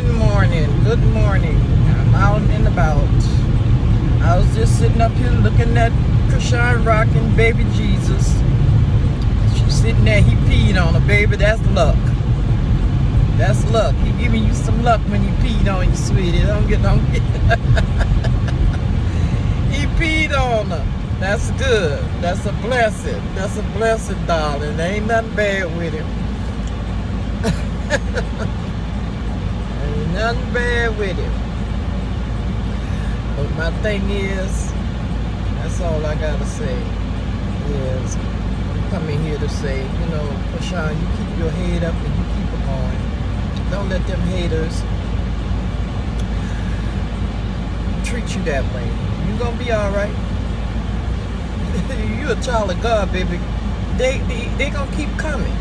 morning, morning. Good morning. I'm out and about. I was just sitting up here looking at Krishan rocking baby Jesus. She's sitting there, he peed on her, baby. That's luck. That's luck. He giving you some luck when he peed on you, sweetie. Don't get. He peed on her. That's good. That's a blessing. That's a blessing, darling. There ain't nothing bad with him. Ain't nothing bad with him. But my thing is, that's all I gotta say, is I'm coming here to say, you know, Krishan, you keep your head up and you keep it going. Don't let them haters treat you that way. You're gonna be alright. You're a child of God, baby. They gonna keep coming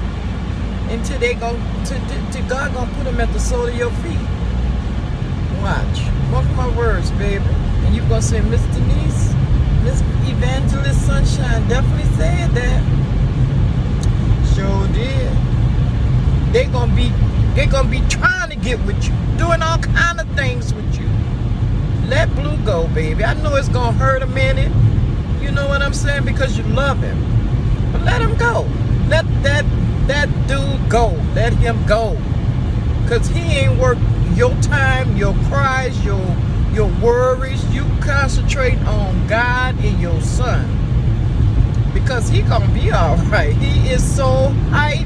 until they go to God gonna put them at the sole of your feet. Watch. Mark my words, baby. And you gonna say, Miss Denise, Miss Evangelist Sunshine definitely said that. Sure did. They gonna be trying to get with you, doing all kind of things with you. Let Blue go, baby. I know it's gonna hurt a minute. You know what I'm saying? Because you love him. But let him go. Let that dude go. Let him go. Because he ain't worth your time, your cries, your worries. You concentrate on God and your son. Because he gonna be alright. He is so hype.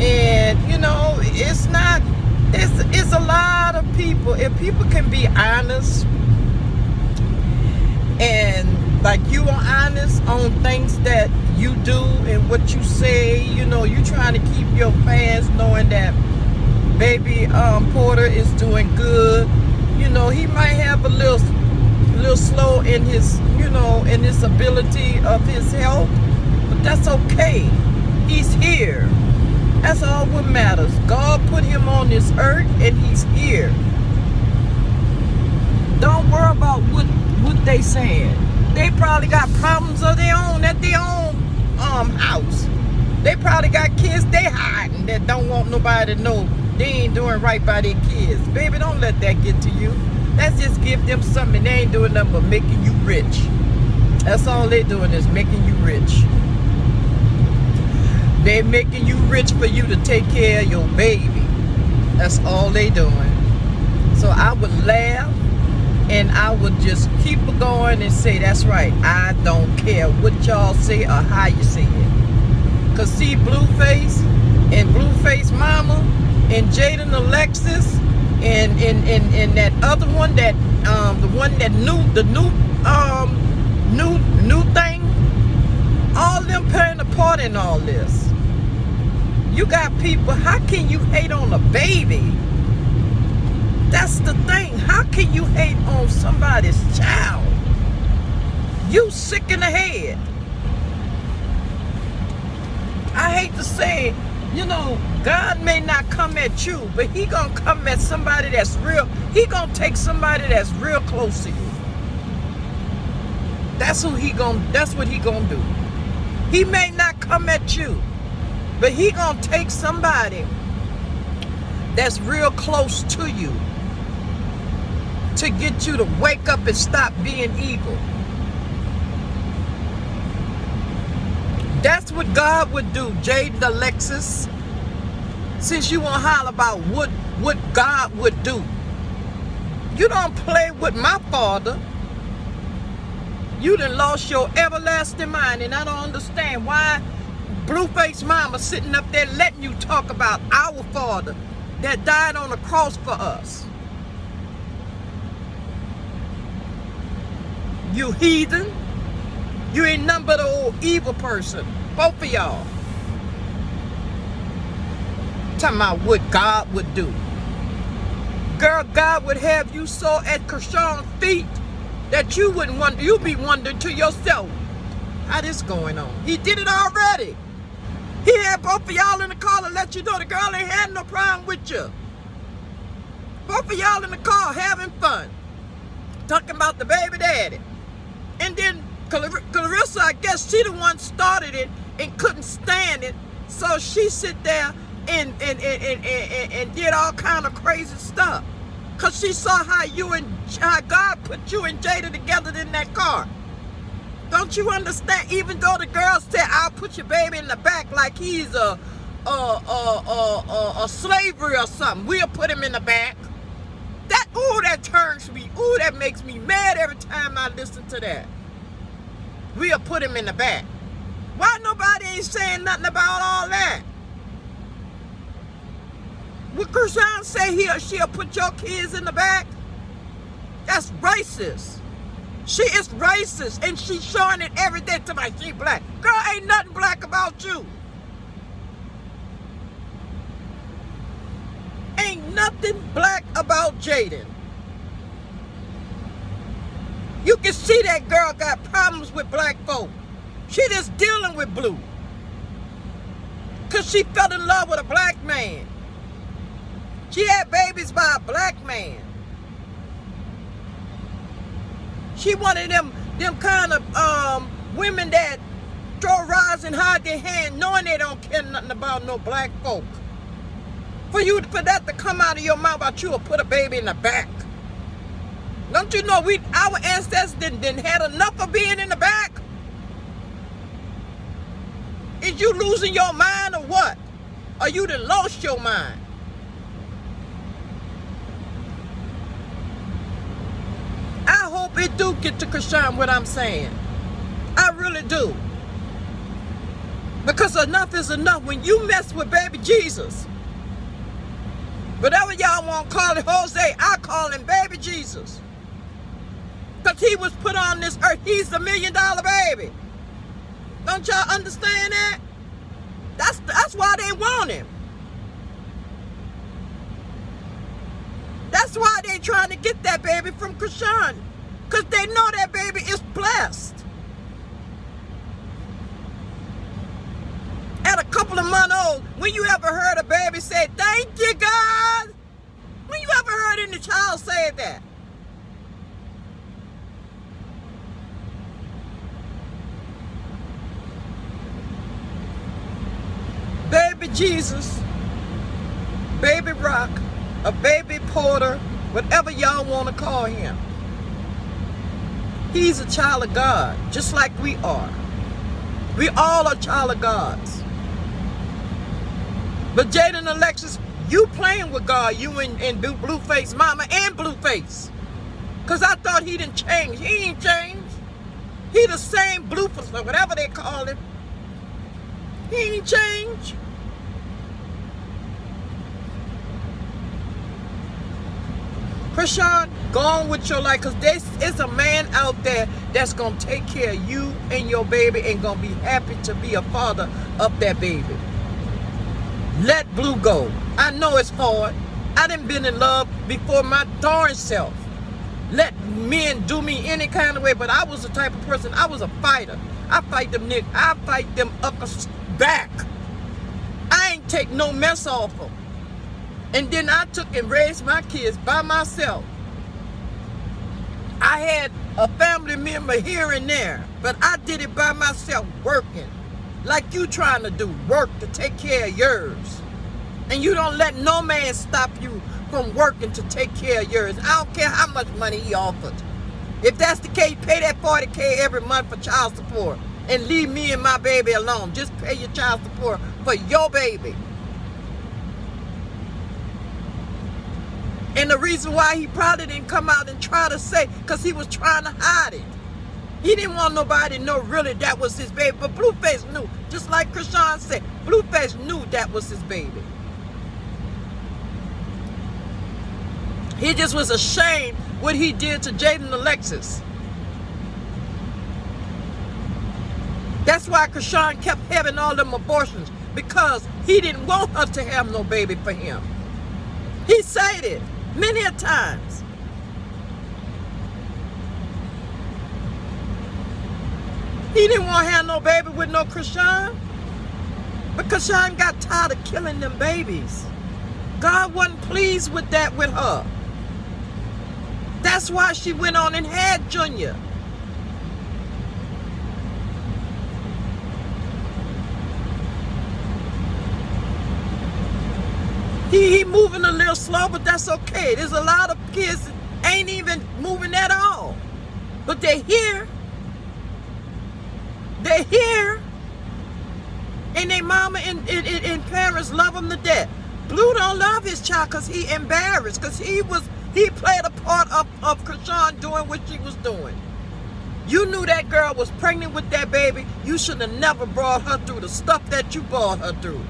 And, you know, it's a lot of people. If people can be honest and like you are honest on things that you do and what you say, you know, you trying to keep your fans knowing that baby Porter is doing good. You know, he might have a little slow in his, you know, in his ability of his health, but that's okay. He's here. That's all what matters. God put him on this earth and he's here. Don't worry about what they saying. They probably got problems of their own at their own house. They probably got kids they hiding that don't want nobody to know they ain't doing right by their kids. Baby, don't let that get to you. Let's just give them something. They ain't doing nothing but making you rich. That's all they doing is making you rich. They making you rich for you to take care of your baby. That's all they doing. So I would laugh and I would just keep it going and say, that's right. I don't care what y'all say or how you say it. Cause see, Blueface and Blueface Mama and Jaden Alexis and that other one that the one that new thing, all them playing a part in all this. You got people, how can you hate on a baby? That's the thing. How can you hate on somebody's child? You sick in the head. I hate to say, you know, God may not come at you, but he gonna come at somebody that's real. He gonna take somebody that's real close to you. That's what he gonna do. He may not come at you, but he gonna take somebody that's real close to you to get you to wake up and stop being evil. That's what God would do, Jaden Alexis. Since you want to holler about what God would do. You don't play with my father. You done lost your everlasting mind, and I don't understand why Blueface Mama sitting up there letting you talk about our father that died on the cross for us. You heathen. You ain't nothing but an old evil person. Both of y'all. Talking about what God would do. Girl, God would have you so at Krishan's feet that you wouldn't wonder. You'd be wondering to yourself, how this going on? He did it already. He had both of y'all in the car to let you know the girl ain't had no problem with you. Both of y'all in the car having fun. Talking about the baby daddy. And then Clarissa, I guess she the one started it and couldn't stand it. So she sit there and did all kind of crazy stuff. Because she saw how how God put you and Jada together in that car. Don't you understand? Even though the girl said, I'll put your baby in the back like he's a slavery or something. We'll put him in the back. That turns me. Ooh, that makes me mad every time I listen to that. We'll put him in the back. Why nobody ain't saying nothing about all that? Would Krishan say he or she'll put your kids in the back? That's racist. She is racist, and she's showing it every day to my she black. Girl, ain't nothing black about you. Ain't nothing black about Jaden. You can see that girl got problems with black folk. She just dealing with blue. Because she fell in love with a black man. She had babies by a black man. She wanted them kind of women that throw rods and hide their hand knowing they don't care nothing about no black folk. For that to come out of your mouth about you will put a baby in the back. Don't you know our ancestors didn't had enough of being in the back? Is you losing your mind or what? Or you done lost your mind? I hope it do get to Krishan what I'm saying. I really do. Because enough is enough. When you mess with baby Jesus, whatever y'all want to call it, Jose, I call him baby Jesus. Because he was put on this earth. He's the $1 million baby. Don't y'all understand that? That's why they want him. That's why they trying to get that baby from Krishan. Because they know that baby is blessed. At a couple of months old, when you ever heard a baby say, thank you, God? When you ever heard any child say that? Baby Jesus, baby Rock, a baby Porter, whatever y'all want to call him. He's a child of God, just like we are. We all are child of God's. But Jaden and Alexis, you playing with God, you and Blueface Mama and Blueface. Because I thought he didn't change. He ain't changed. He the same Blueface or whatever they call him. He ain't changed. Krishan, go on with your life, because there is a man out there that's going to take care of you and your baby and going to be happy to be a father of that baby. Let Blue go. I know it's hard. I done been in love before my darn self. Let men do me any kind of way, but I was the type of person, I was a fighter. I fight them niggas. I fight them up back. I ain't take no mess off them. And then I took and raised my kids by myself. I had a family member here and there, but I did it by myself, working. Like you trying to do, work to take care of yours. And you don't let no man stop you from working to take care of yours. I don't care how much money he offered. If that's the case, pay that $40K every month for child support. And leave me and my baby alone. Just pay your child support for your baby. And the reason why he probably didn't come out and try to say, because he was trying to hide it. He didn't want nobody to know really that was his baby. But Blueface knew, just like Krishan said, Blueface knew that was his baby. He just was ashamed what he did to Jaden and Alexis. That's why Krishan kept having all them abortions, because he didn't want her to have no baby for him. He said it many a times. He didn't want to have no baby with no Krishan. But Krishan got tired of killing them babies. God wasn't pleased with that with her. That's why she went on and had Junior. He moving a little slow, but that's okay. There's a lot of kids that ain't even moving at all. But they're here. They're here. And their mama and parents love them to death. Blue don't love his child because he embarrassed. Because he played a part of Krishan doing what she was doing. You knew that girl was pregnant with that baby. You should have never brought her through the stuff that you brought her through.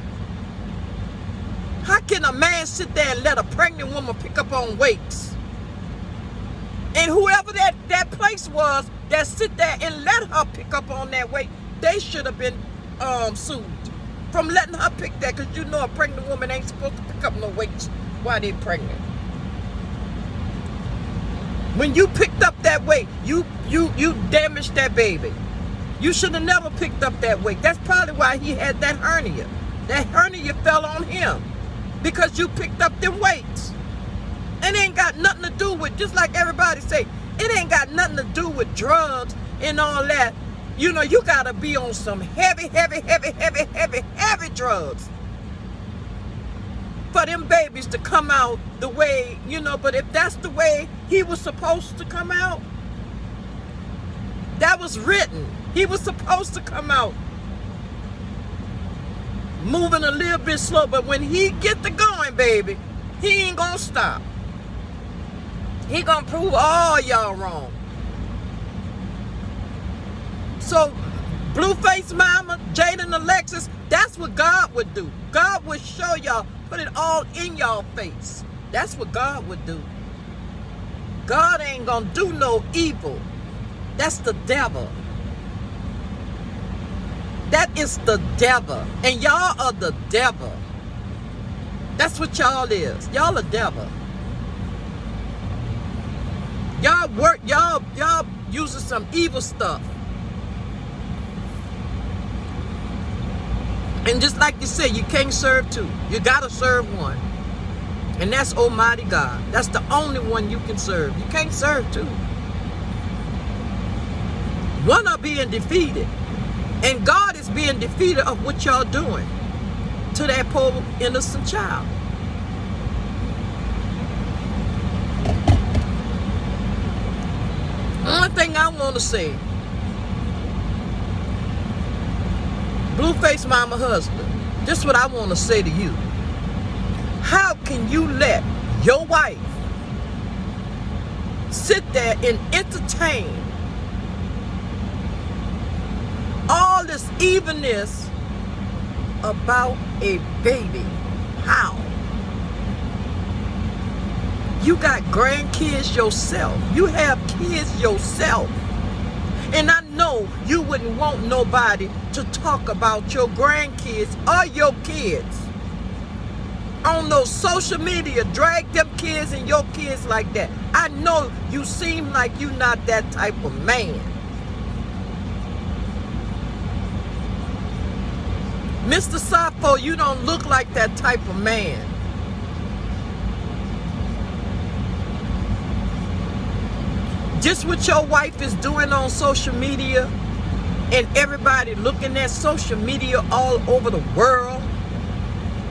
How can a man sit there and let a pregnant woman pick up on weights? And whoever that place was that sit there and let her pick up on that weight, they should have been sued from letting her pick that, because you know a pregnant woman ain't supposed to pick up no weights while they're pregnant. When you picked up that weight, you damaged that baby. You should have never picked up that weight. That's probably why he had that hernia. That hernia fell on him because you picked up them weights. It ain't got nothing to do with, just like everybody say, it ain't got nothing to do with drugs and all that. You know, you gotta be on some heavy drugs for them babies to come out the way, you know. But if that's the way he was supposed to come out, that was written. He was supposed to come out moving a little bit slow, but when he get to going, baby, he ain't gonna stop. He gonna prove all y'all wrong. So, Blueface Mama, Jaden Alexis, that's what God would do. God would show y'all, put it all in y'all face. That's what God would do. God ain't gonna do no evil. That's the devil. That is the devil. And y'all are the devil. That's what y'all is. Y'all are devil. Y'all using some evil stuff. And just like you said, you can't serve two. You gotta serve one. And that's Almighty God. That's the only one you can serve. You can't serve two. One are being defeated. And God is being defeated of what y'all doing to that poor innocent child. One thing I want to say, Blueface Mama husband, this is what I want to say to you. How can you let your wife sit there and entertain all this evilness about a baby? How? You got grandkids yourself. You have kids yourself. And I know you wouldn't want nobody to talk about your grandkids or your kids on those social media, drag them kids and your kids like that. I know you seem like you not that type of man. Mr. Sappho, you don't look like that type of man. Just what your wife is doing on social media, and everybody looking at social media all over the world,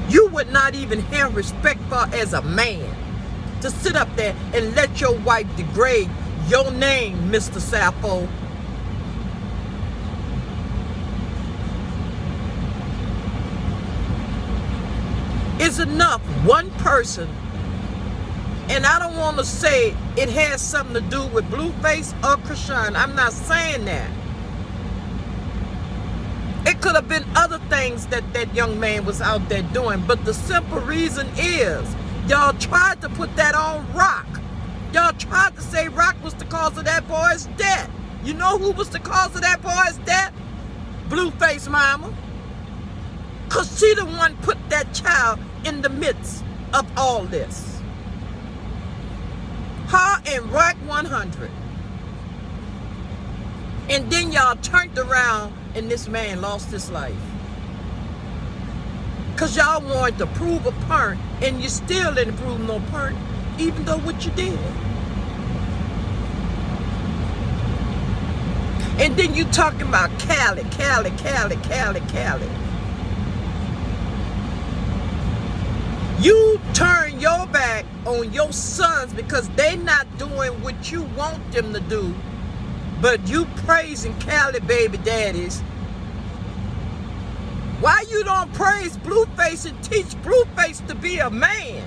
you would not even have respect for as a man to sit up there and let your wife degrade your name, Mr. Sappho. It's enough. One person. And I don't want to say it has something to do with Blueface or Krishan. I'm not saying that. It could have been other things that that young man was out there doing. But the simple reason is, y'all tried to put that on Rock. Y'all tried to say Rock was the cause of that boy's death. You know who was the cause of that boy's death? Blueface Mama. Because she the one put that child in the midst of all this. Her and Rock 100. And then y'all turned around and this man lost his life. Because y'all wanted to prove a point, and you still didn't prove no point, even though what you did. And then you talking about Cali. You turn your back on your sons because they not doing what you want them to do, but you praising Cali baby daddies. Why you don't praise Blueface and teach Blueface to be a man?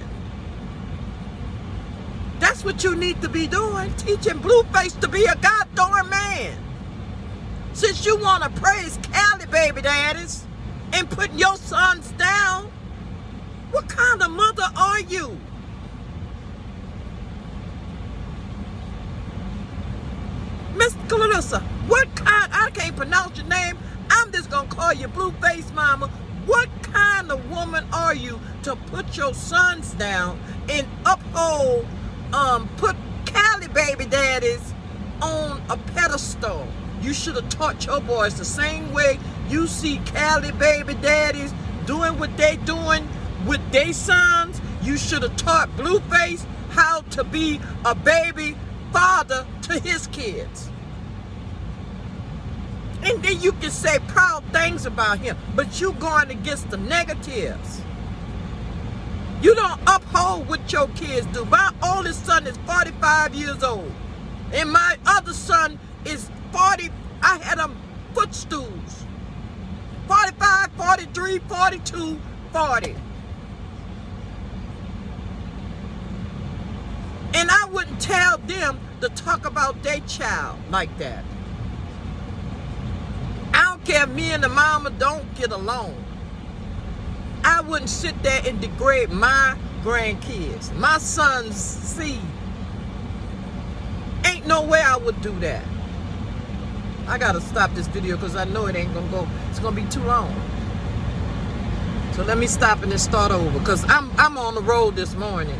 That's what you need to be doing, teaching Blueface to be a goddamn man. Since you want to praise Cali baby daddies and putting your sons down, what kind of mother are you? Miss Clarissa, what kind, I can't pronounce your name, I'm just going to call you Blueface Mama. What kind of woman are you to put your sons down and uphold, put Cali baby daddies on a pedestal? You should have taught your boys the same way you see Cali baby daddies doing what they doing with their sons. You should have taught Blueface how to be a baby father to his kids. And then you can say proud things about him, but you going against the negatives. You don't uphold what your kids do. My oldest son is 45 years old, and my other son is 40. I had them footstools. 45, 43, 42, 40. And I wouldn't tell them to talk about their child like that. I don't care if me and the mama don't get along. I wouldn't sit there and degrade my grandkids, my son's seed. Ain't no way I would do that. I gotta stop this video because I know it ain't gonna go, it's gonna be too long. So let me stop and then start over because I'm on the road this morning.